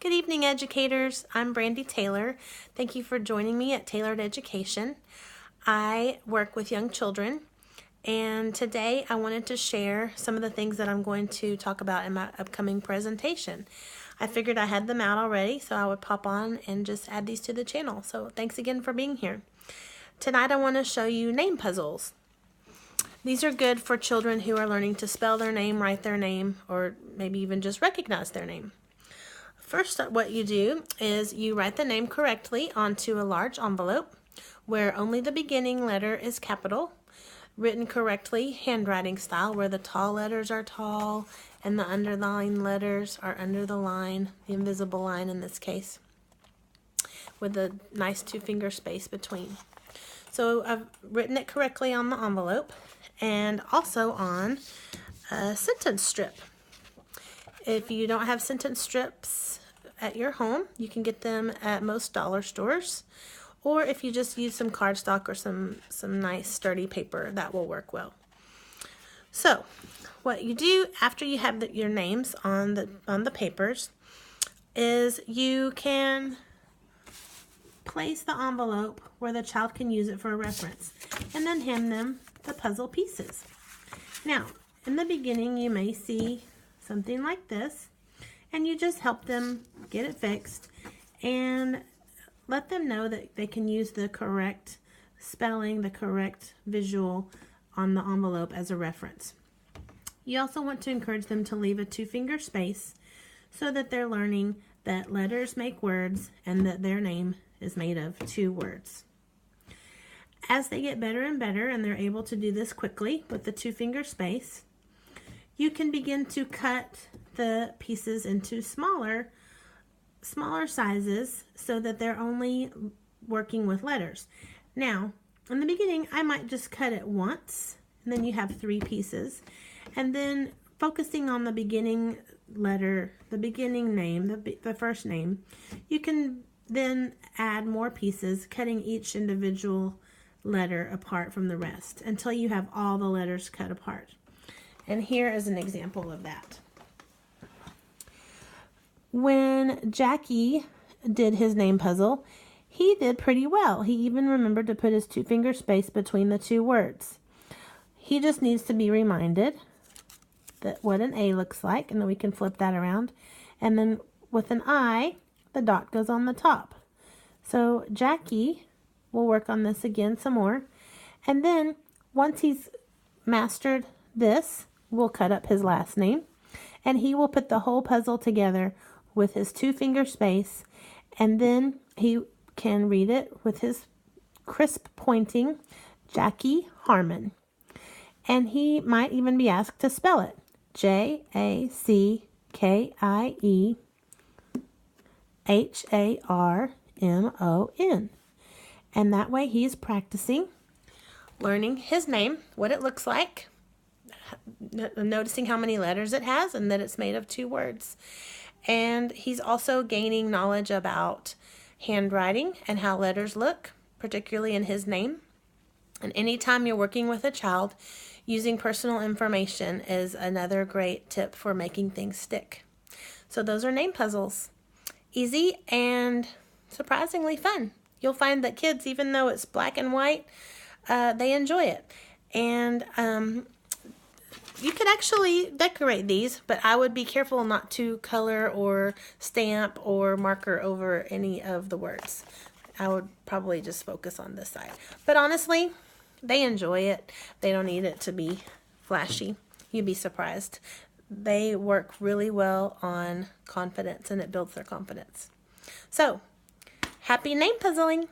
Good evening, educators. I'm Brandy Taylor. Thank you for joining me at Tayler'd Education. I work with young children, and today I wanted to share some of the things that I'm going to talk about in my upcoming presentation. I figured I had them out already, so I would pop on and just add these to the channel. So thanks again for being here. Tonight I want to show you name puzzles. These are good for children who are learning to spell their name, write their name, or maybe even just recognize their name. First, what you do is you write the name correctly onto a large envelope where only the beginning letter is capital, written correctly, handwriting style, where the tall letters are tall and the underlined letters are under the line, the invisible line in this case, with a nice 2-finger space between. So I've written it correctly on the envelope and also on a sentence strip. If you don't have sentence strips at your home, you can get them at most dollar stores, or if you just use some cardstock or some nice sturdy paper, that will work well. So what you do after you have your names on the papers is you can place the envelope where the child can use it for a reference, and then hand them the puzzle pieces. Now, in the beginning, you may see something like this, and you just help them get it fixed and let them know that they can use the correct spelling, the correct visual on the envelope as a reference. You also want to encourage them to leave a 2-finger space so that they're learning that letters make words and that their name is made of 2 words. As they get better and better and they're able to do this quickly with the 2-finger space, you can begin to cut the pieces into smaller sizes so that they're only working with letters. Now, in the beginning, I might just cut it once, and then you have 3 pieces. And then focusing on the beginning letter, the beginning name, the first name, you can then add more pieces, cutting each individual letter apart from the rest until you have all the letters cut apart. And here is an example of that. When Jackie did his name puzzle, he did pretty well. He even remembered to put his 2-finger space between the 2 words. He just needs to be reminded that what an A looks like, and then we can flip that around. And then with an I, the dot goes on the top. So Jackie will work on this again some more. And then once he's mastered this, we'll cut up his last name, and he will put the whole puzzle together with his 2-finger space, and then he can read it with his crisp pointing, Jackie Harmon. And he might even be asked to spell it, JACKIEHARMON. And that way he's practicing learning his name, what it looks like, noticing how many letters it has and that it's made of 2 words. And he's also gaining knowledge about handwriting and how letters look, particularly in his name. And anytime you're working with a child, using personal information is another great tip for making things stick. So those are name puzzles. Easy and surprisingly fun. You'll find that kids, even though it's black and white, they enjoy it. And you could actually decorate these, but I would be careful not to color or stamp or marker over any of the words. I would probably just focus on this side. But honestly, they enjoy it. They don't need it to be flashy. You'd be surprised. They work really well on confidence, and it builds their confidence. So, happy name puzzling!